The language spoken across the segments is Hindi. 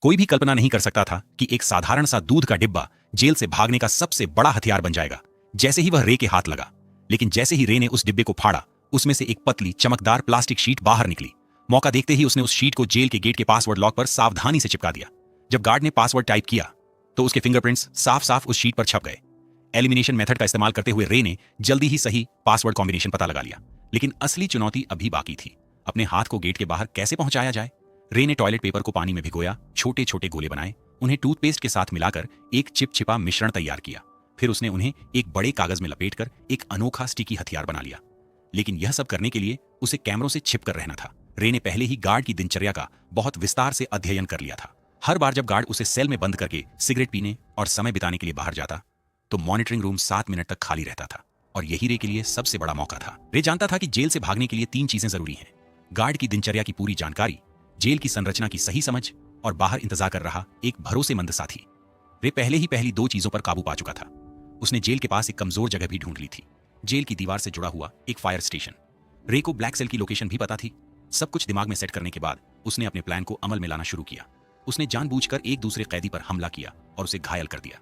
कोई भी कल्पना नहीं कर सकता था कि एक साधारण सा दूध का डिब्बा जेल से भागने का सबसे बड़ा हथियार बन जाएगा। जैसे ही वह रे के हाथ लगा, लेकिन जैसे ही रे ने उस डिब्बे को फाड़ा, उसमें से एक पतली चमकदार प्लास्टिक शीट बाहर निकली। मौका देखते ही उसने उस शीट को जेल के गेट के पासवर्ड लॉक पर सावधानी से चिपका दिया। जब गार्ड ने पासवर्ड टाइप किया तो उसके फिंगरप्रिंट्स साफ साफ उस शीट पर छप गए। एलिमिनेशन मेथड का इस्तेमाल करते हुए रे ने जल्दी ही सही पासवर्ड कॉम्बिनेशन पता लगा लिया, लेकिन असली चुनौती अभी बाकी थी। अपने हाथ को गेट के बाहर कैसे पहुंचाया जाए। रे ने टॉयलेट पेपर को पानी में भिगोया, छोटे छोटे गोले बनाए, उन्हें टूथपेस्ट के साथ मिलाकर एक चिपचिपा मिश्रण तैयार किया। फिर उसने उन्हें एक बड़े कागज में लपेटकर एक अनोखा स्टिकी हथियार बना लिया। लेकिन यह सब करने के लिए उसे कैमरों से छिपकर रहना था। रे ने पहले ही गार्ड की दिनचर्या का बहुत विस्तार से अध्ययन कर लिया था। हर बार जब गार्ड उसे सेल में बंद करके सिगरेट पीने और समय बिताने के लिए बाहर जाता, तो मॉनिटरिंग रूम 7 मिनट तक खाली रहता था। और यही रे के लिए सबसे बड़ा मौका था। रे जानता था कि जेल से भागने के लिए 3 चीजें जरूरी हैं: गार्ड की दिनचर्या की पूरी जानकारी, जेल की संरचना की सही समझ और बाहर इंतजार कर रहा एक भरोसेमंद साथी। रे पहले ही पहली 2 चीजों पर काबू पा चुका था। उसने जेल के पास एक कमजोर जगह भी ढूंढ ली थी, जेल की दीवार से जुड़ा हुआ एक फायर स्टेशन। रे को ब्लैक सेल की लोकेशन भी पता थी। सब कुछ दिमाग में सेट करने के बाद उसने अपने प्लान को अमल में लाना शुरू किया। उसने जानबूझकर एक दूसरे कैदी पर हमला किया और उसे घायल कर दिया।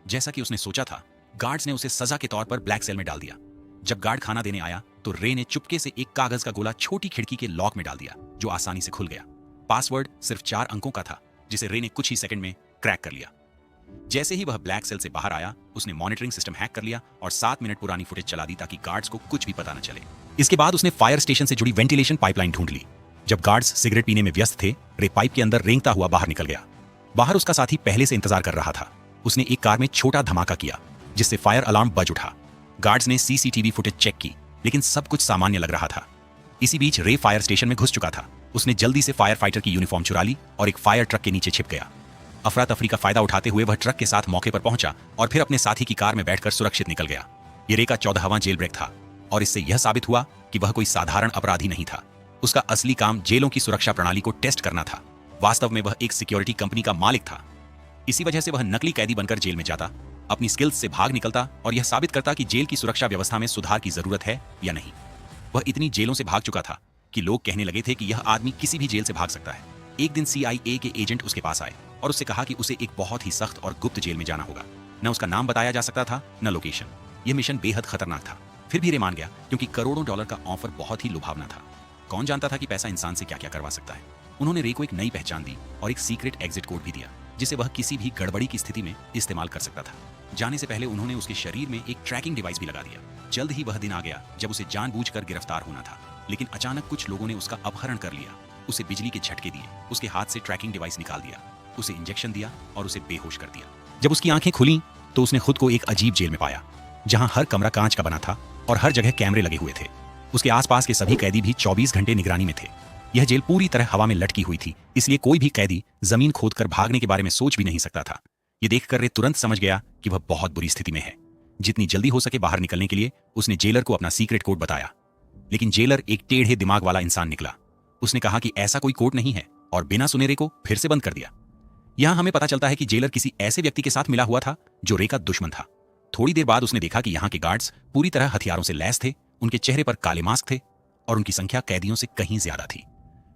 जैसा कि उसने सोचा था, गार्ड्स ने उसे सजा के तौर पर ब्लैक सेल में डाल दिया। जब गार्ड खाना देने आया तो रे ने चुपके से एक कागज का गोला छोटी खिड़की के लॉक में डाल दिया, जो आसानी से खुल गया। पासवर्ड सिर्फ 4 अंकों का था, जिसे रे ने कुछ ही सेकंड में क्रैक कर लिया। जैसे ही वह ब्लैक सेल से बाहर आया, उसने मॉनिटरिंग सिस्टम हैक कर लिया और 7 मिनट पुरानी फुटेज चला दी ताकि गार्ड्स को कुछ भी पता न चले। इसके बाद उसने फायर स्टेशन से जुड़ी वेंटिलेशन पाइपलाइन ढूंढ ली। जब गार्ड्स सिगरेट पीने में व्यस्त थे, रे पाइप के अंदर रेंगता हुआ बाहर निकल गया। बाहर उसका साथी पहले से इंतजार कर रहा था। उसने एक कार में छोटा धमाका किया, जिससे फायर अलार्म बज उठा। गार्ड्स ने सीसीटीवी फुटेज चेक की, लेकिन सब कुछ सामान्य लग रहा था। इसी बीच रे फायर स्टेशन में घुस चुका था। उसने जल्दी से फायर फाइटर की यूनिफॉर्म चुरा ली और एक फायर ट्रक के नीचे छिप गया। अफरा तफरी का फायदा उठाते हुए वह ट्रक के साथ मौके पर पहुंचा और फिर अपने साथी की कार में बैठकर सुरक्षित निकल गया। ये रे का 14वां जेल ब्रेक था और इससे यह साबित हुआ कि वह कोई साधारण अपराधी नहीं था। उसका असली काम जेलों की सुरक्षा प्रणाली को टेस्ट करना था। वास्तव में वह एक सिक्योरिटी कंपनी का मालिक था। इसी वजह से वह नकली कैदी बनकर जेल में जाता, अपनी स्किल्स से भाग निकलता और यह साबित करता कि जेल की सुरक्षा व्यवस्था में सुधार की जरूरत है या नहीं। वह इतनी जेलों से भाग चुका था कि लोग कहने लगे थे कि यह आदमी किसी भी जेल से भाग सकता है। एक दिन CIA के एजेंट उसके पास आए और उससे कहा कि उसे एक बहुत ही सख्त और गुप्त जेल में जाना होगा। न उसका नाम बताया जा सकता था, न लोकेशन। यह मिशन बेहद खतरनाक था। फिर भी रे मान गया, क्योंकि करोड़ों डॉलर का ऑफर बहुत ही लुभावना था। कौन जानता था कि पैसा इंसान से क्या क्या करवा सकता है। उन्होंने रे को एक नई पहचान दी और एक सीक्रेट एग्जिट कोड भी दिया, जिसे वह किसी भी गड़बड़ी की स्थिति में इस्तेमाल कर सकता था। जाने से पहले उन्होंने उसके शरीर में एक ट्रैकिंग डिवाइस भी लगा दिया। जल्द ही वह दिन आ गया जब उसे जानबूझकर गिरफ्तार होना था, लेकिन अचानक कुछ लोगों ने उसका अपहरण कर लिया। उसे बिजली के झटके दिए, उसके हाथ से ट्रैकिंग डिवाइस निकाल दिया, उसे इंजेक्शन दिया और उसे बेहोश कर दिया। जब उसकी आंखें खुली तो उसने खुद को एक अजीब जेल में पाया, जहां हर कमरा कांच का बना था और हर जगह कैमरे लगे हुए थे। उसके आसपास के सभी कैदी भी 24 घंटे निगरानी में थे। यह जेल पूरी तरह हवा में लटकी हुई थी, इसलिए कोई भी कैदी जमीन खोदकर भागने के बारे में सोच भी नहीं सकता था। ये देखकर रे तुरंत समझ गया कि वह बहुत बुरी स्थिति में है। जितनी जल्दी हो सके बाहर निकलने के लिए उसने जेलर को अपना सीक्रेट कोड बताया, लेकिन जेलर एक टेढ़े दिमाग वाला इंसान निकला। उसने कहा कि ऐसा कोई कोड नहीं है और बिना सुने रे को फिर से बंद कर दिया। यहां हमें पता चलता है कि जेलर किसी ऐसे व्यक्ति के साथ मिला हुआ था जो रे का दुश्मन था। थोड़ी देर बाद उसने देखा कि यहाँ के गार्ड्स पूरी तरह हथियारों से लैस थे, उनके चेहरे पर काले मास्क थे और उनकी संख्या कैदियों से कहीं ज्यादा थी।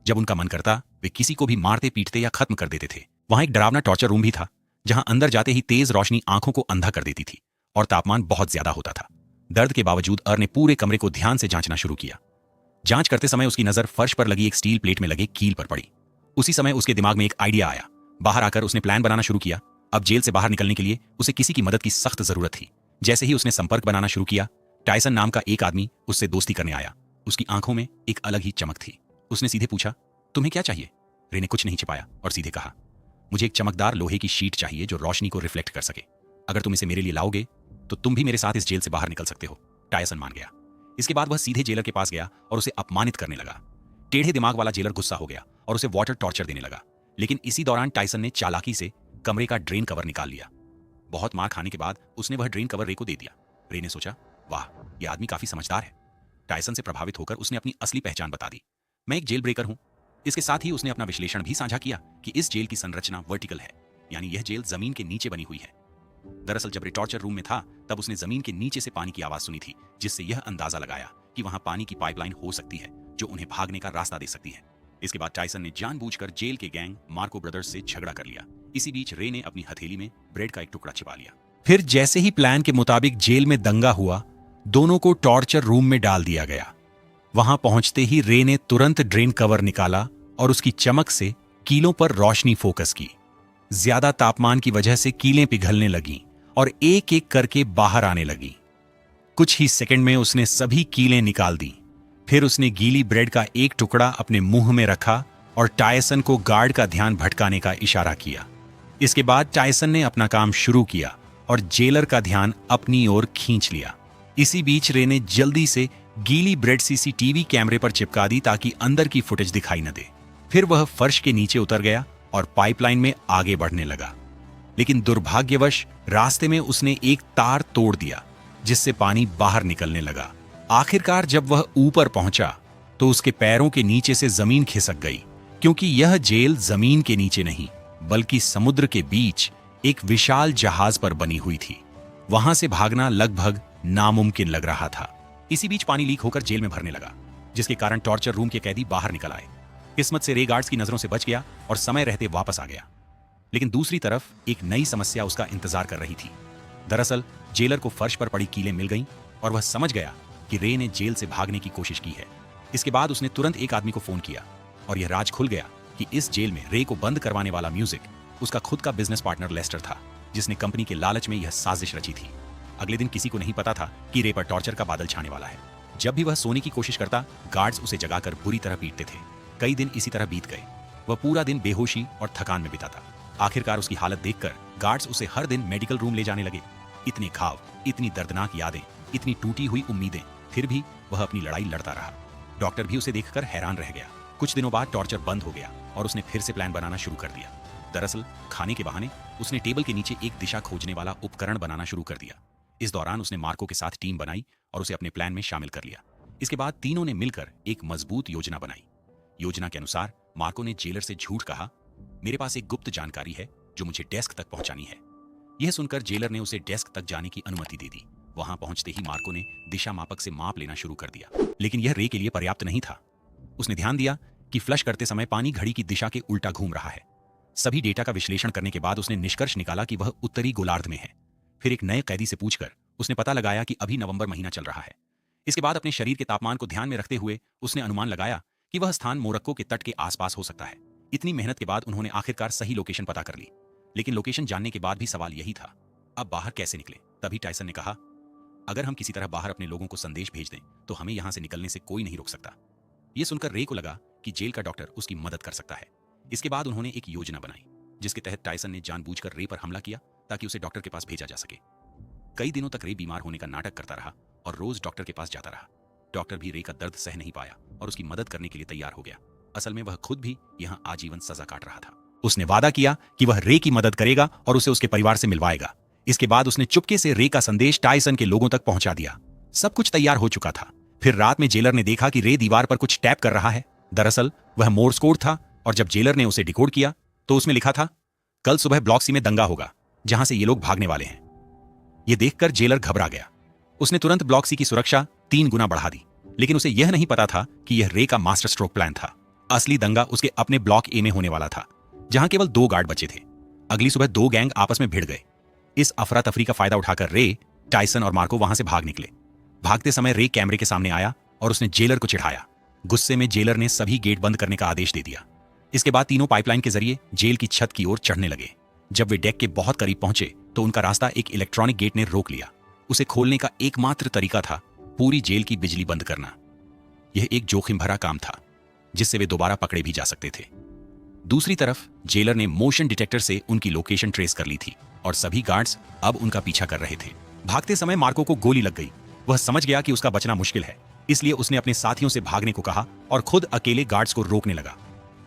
जब उनका मन करता वे किसी को भी मारते पीटते या खत्म कर देते थे। वहां एक डरावना टॉर्चर रूम भी था, जहां अंदर जाते ही तेज रोशनी आंखों को अंधा कर देती थी और तापमान बहुत ज्यादा होता था। दर्द के बावजूद ने पूरे कमरे को ध्यान से जांचना शुरू किया। जांच करते समय उसकी नजर फर्श पर लगी एक स्टील प्लेट में लगे कील पर पड़ी। उसी समय उसके दिमाग में एक आइडिया आया। बाहर आकर उसने प्लान बनाना शुरू किया। अब जेल से बाहर निकलने के लिए उसे किसी की मदद की सख्त जरूरत थी। जैसे ही उसने संपर्क बनाना शुरू किया, टायसन नाम का एक आदमी उससे दोस्ती करने आया। उसकी आंखों में एक अलग ही चमक थी। उसने सीधे पूछा, तुम्हें क्या चाहिए? रे ने कुछ नहीं छिपाया और सीधे कहा, मुझे एक चमकदार लोहे की शीट चाहिए जो रोशनी को रिफ्लेक्ट कर सके। अगर तुम इसे मेरे लिए लाओगे तो तुम भी मेरे साथ इस जेल से बाहर निकल सकते हो। टायसन मान गया। इसके बाद वह सीधे जेलर के पास गया और उसे अपमानित करने लगा। टेढ़े दिमाग वाला जेलर गुस्सा हो गया और उसे वाटर टॉर्चर देने लगा, लेकिन इसी दौरान टायसन ने चालाकी से कमरे का ड्रेन कवर निकाल लिया। बहुत मार खाने के बाद उसने वह ड्रेन कवर रे को दे दिया। रे ने सोचा, वाह, यह आदमी काफी समझदार है। टायसन से प्रभावित होकर उसने अपनी असली पहचान बता दी, मैं एक जेल ब्रेकर हूं। इसके साथ ही उसने अपना विश्लेषण भी साझा किया कि इस जेल की संरचना वर्टिकल है, यानी यह जेल जमीन के नीचे बनी हुई है। दरअसल जब रे टॉर्चर रूम में था तब उसने जमीन के नीचे से पानी की आवाज सुनी थी, जिससे यह अंदाजा लगाया कि वहां पानी की पाइपलाइन हो सकती है जो उन्हें भागने का रास्ता दे सकती है। इसके बाद टायसन ने जानबूझकर जेल के गैंग मार्को ब्रदर्स से झगड़ा कर लिया। इसी बीच रे ने अपनी हथेली में ब्रेड का एक टुकड़ा छिपा लिया। फिर जैसे ही प्लान के मुताबिक जेल में दंगा हुआ, दोनों को टॉर्चर रूम में डाल दिया गया। वहां पहुंचते ही रे ने तुरंत ड्रेन कवर निकाला और उसकी चमक से कीलों पर रोशनी फोकस की। ज्यादा तापमान की वजह से कीलें पिघलने लगीं और एक एक करके बाहर आने लगी। कुछ ही सेकंड में उसने सभी कीलें निकाल दी। फिर उसने गीली ब्रेड का एक टुकड़ा अपने मुंह में रखा और टायसन को गार्ड का ध्यान भटकाने का इशारा किया। इसके बाद टायसन ने अपना काम शुरू किया और जेलर का ध्यान अपनी ओर खींच लिया। इसी बीच रे ने जल्दी से गीली ब्रेड सीसीटीवी कैमरे पर चिपका दी ताकि अंदर की फुटेज दिखाई न दे। फिर वह फर्श के नीचे उतर गया और पाइपलाइन में आगे बढ़ने लगा, लेकिन दुर्भाग्यवश रास्ते में उसने एक तार तोड़ दिया जिससे पानी बाहर निकलने लगा। आखिरकार जब वह ऊपर पहुंचा तो उसके पैरों के नीचे से जमीन खिसक गई, क्योंकि यह जेल जमीन के नीचे नहीं बल्कि समुद्र के बीच एक विशाल जहाज पर बनी हुई थी। वहां से भागना लगभग नामुमकिन लग रहा था। इसी बीच पानी लीक होकर जेल में भरने लगा, जिसके कारण टॉर्चर रूम के कैदी बाहर निकल आए। किस्मत से रे गार्ड्स की नजरों से बच गया और समय रहते वापस आ गया। लेकिन दूसरी तरफ एक नई समस्या उसका इंतजार कर रही थी। दरअसल जेलर को फर्श पर पड़ी कीलें मिल गईं और वह समझ गया कि रे ने जेल से भागने की कोशिश की है। इसके बाद उसने तुरंत एक आदमी को फोन किया और यह राज खुल गया कि इस जेल में रे को बंद करवाने वाला म्यूजिक उसका खुद का बिजनेस पार्टनर लेस्टर था, जिसने कंपनी के लालच में यह साजिश रची थी। अगले दिन किसी को नहीं पता था कि रे पर टॉर्चर का बादल छाने वाला है। जब भी वह सोने की कोशिश करता, गार्ड्स उसे जगाकर बुरी तरह पीटते थे। कई दिन इसी तरह बीत गए। वह पूरा दिन बेहोशी और थकान में बिताता। आखिरकार उसकी हालत देखकर गार्ड्स उसे हर दिन मेडिकल रूम ले जाने लगे। इतने घाव, इतनी दर्दनाक यादें, इतनी टूटी हुई उम्मीदें, फिर भी वह अपनी लड़ाई लड़ता रहा। डॉक्टर भी उसे देखकर हैरान रह गया। कुछ दिनों बाद टॉर्चर बंद हो गया और उसने फिर से प्लान बनाना शुरू कर दिया। दरअसल खाने के बहाने उसने टेबल के नीचे एक दिशा खोजने वाला उपकरण बनाना शुरू कर दिया। इस दौरान उसने मार्को के साथ टीम बनाई और उसे अपने प्लान में शामिल कर लिया। इसके बाद तीनों ने मिलकर एक मजबूत योजना बनाई। योजना के अनुसार मार्को ने जेलर से झूठ कहा, मेरे पास एक गुप्त जानकारी है जो मुझे डेस्क तक पहुंचानी है। यह सुनकर जेलर ने उसे डेस्क तक जाने की अनुमति दे दी। वहां पहुंचते ही मार्को ने दिशा मापक से माप लेना शुरू कर दिया, लेकिन यह रे के लिए पर्याप्त नहीं था। उसने ध्यान दिया कि फ्लश करते समय पानी घड़ी की दिशा के उल्टा घूम रहा है। सभी डेटा का विश्लेषण करने के बाद उसने निष्कर्ष निकाला कि वह उत्तरी गोलार्ध में है। फिर एक नए कैदी से पूछकर उसने पता लगाया कि अभी नवंबर महीना चल रहा है। इसके बाद अपने शरीर के तापमान को ध्यान में रखते हुए उसने अनुमान लगाया कि वह स्थान मोरक्को के तट के आसपास हो सकता है। इतनी मेहनत के बाद उन्होंने आखिरकार सही लोकेशन पता कर ली, लेकिन लोकेशन जानने के बाद भी सवाल यही था, अब बाहर कैसे निकले। तभी टायसन ने कहा, अगर हम किसी तरह बाहर अपने लोगों को संदेश भेज दें तो हमें यहां से निकलने से कोई नहीं रोक सकता। यह सुनकर रे को लगा कि जेल का डॉक्टर उसकी मदद कर सकता है। इसके बाद उन्होंने एक योजना बनाई जिसके तहत टायसन ने जानबूझकर रे पर हमला किया ताकि उसे डॉक्टर के पास भेजा जा सके। कई दिनों तक रे बीमार होने का नाटक करता रहा और रोज डॉक्टर के पास जाता रहा। डॉक्टर भी रे का दर्द सह नहीं पाया और उसकी मदद करने के लिए तैयार हो गया। असल में वह खुद भी यहाँ आजीवन सजा काट रहा था। उसने वादा किया कि वह रे की मदद करेगा और उसे उसके परिवार से मिलवाएगा। इसके बाद उसने चुपके से रे का संदेश टायसन के लोगों तक पहुंचा दिया। सब कुछ तैयार हो चुका था। फिर रात में जेलर ने देखा कि रे दीवार पर कुछ टैप कर रहा है। दरअसल वह मोर्स कोड था और जब जेलर ने उसे डिकोड किया तो उसमें लिखा था, कल सुबह ब्लॉक सी में दंगा होगा जहां से ये लोग भागने वाले हैं। यह देखकर जेलर घबरा गया। उसने तुरंत ब्लॉक सी की सुरक्षा 3 गुना बढ़ा दी, लेकिन उसे यह नहीं पता था कि यह रे का मास्टर स्ट्रोक प्लान था। असली दंगा उसके अपने ब्लॉक ए में होने वाला था, जहां केवल 2 गार्ड बचे थे। अगली सुबह 2 गैंग आपस में भिड़ गए। इस अफरा तफरी का फायदा उठाकर रे, टायसन और मार्को वहां से भाग निकले। भागते समय रे कैमरे के सामने आया और उसने जेलर को चिढ़ाया। गुस्से में जेलर ने सभी गेट बंद करने का आदेश दे दिया। इसके बाद तीनों पाइपलाइन के जरिए जेल की छत की ओर चढ़ने लगे। जब वे डेक के बहुत करीब पहुंचे तो उनका रास्ता एक इलेक्ट्रॉनिक गेट ने रोक लिया। उसे खोलने का एकमात्र तरीका था पूरी जेल की बिजली बंद करना। यह एक जोखिम भरा काम था जिससे वे दोबारा पकड़े भी जा सकते थे। दूसरी तरफ जेलर ने मोशन डिटेक्टर से उनकी लोकेशन ट्रेस कर ली थी और सभी गार्ड्स अब उनका पीछा कर रहे थे। भागते समय मार्को को गोली लग गई। वह समझ गया कि उसका बचना मुश्किल है, इसलिए उसने अपने साथियों से भागने को कहा और खुद अकेले गार्ड्स को रोकने लगा।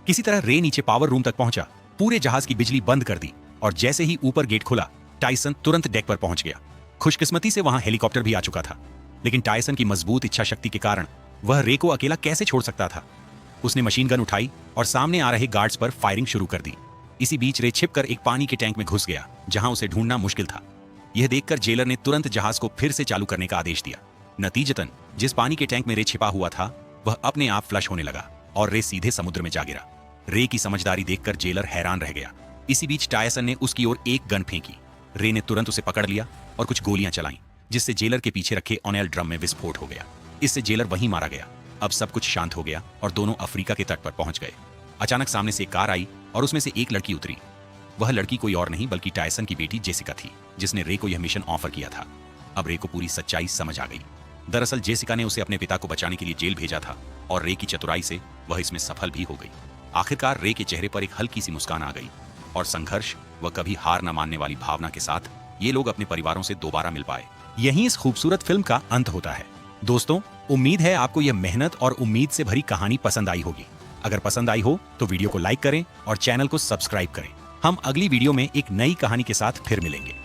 किसी तरह रे नीचे पावर रूम तक पहुंचा, पूरे जहाज की बिजली बंद कर दी और जैसे ही ऊपर गेट खुला टायसन तुरंत डेक पर पहुंच गया। खुशकिस्मती से वहां हेलीकॉप्टर भी आ चुका था, लेकिन टायसन की मजबूत इच्छा शक्ति के कारण वह रे को अकेला कैसे छोड़ सकता था। उसने मशीन गन उठाई और सामने आ रहे गार्ड्स पर फायरिंग शुरू कर दी। इसी बीच रे छिपकर एक पानी के टैंक में घुस गया जहां उसे ढूंढना मुश्किल था। यह देखकर जेलर ने तुरंत जहाज को फिर से चालू करने का आदेश दिया। नतीजतन जिस पानी के टैंक में रे छिपा हुआ था वह अपने आप फ्लश होने लगा और रे सीधे समुद्र में जा गिरा। रे की समझदारी देखकर जेलर हैरान रह गया। इसी बीच टायसन ने उसकी ओर एक गन फेंकी। रे ने तुरंत उसे पकड़ लिया और कुछ गोलियां चलाईं, जिससे जेलर के पीछे रखे ओनेल ड्रम में विस्फोट हो गया। इससे जेलर वहीं मारा गया। अब सब कुछ शांत हो गया और दोनों अफ्रीका के तट पर पहुंच गए। अचानक सामने से एक कार आई और उसमें से एक लड़की उतरी। वह लड़की कोई और नहीं बल्कि टायसन की बेटी जेसिका थी, जिसने रे को यह मिशन ऑफर किया था। अब रे को पूरी सच्चाई समझ आ गई। दरअसल जेसिका ने उसे अपने पिता को बचाने के लिए जेल भेजा था और रे की चतुराई से वह इसमें सफल भी हो गई। आखिरकार रे के चेहरे पर एक हल्की सी मुस्कान आ गई और संघर्ष व कभी हार न मानने वाली भावना के साथ ये लोग अपने परिवारों से दोबारा मिल पाए। यहीं इस खूबसूरत फिल्म का अंत होता है। दोस्तों, उम्मीद है आपको यह मेहनत और उम्मीद से भरी कहानी पसंद आई होगी। अगर पसंद आई हो तो वीडियो को लाइक करें और चैनल को सब्सक्राइब करें। हम अगली वीडियो में एक नई कहानी के साथ फिर मिलेंगे।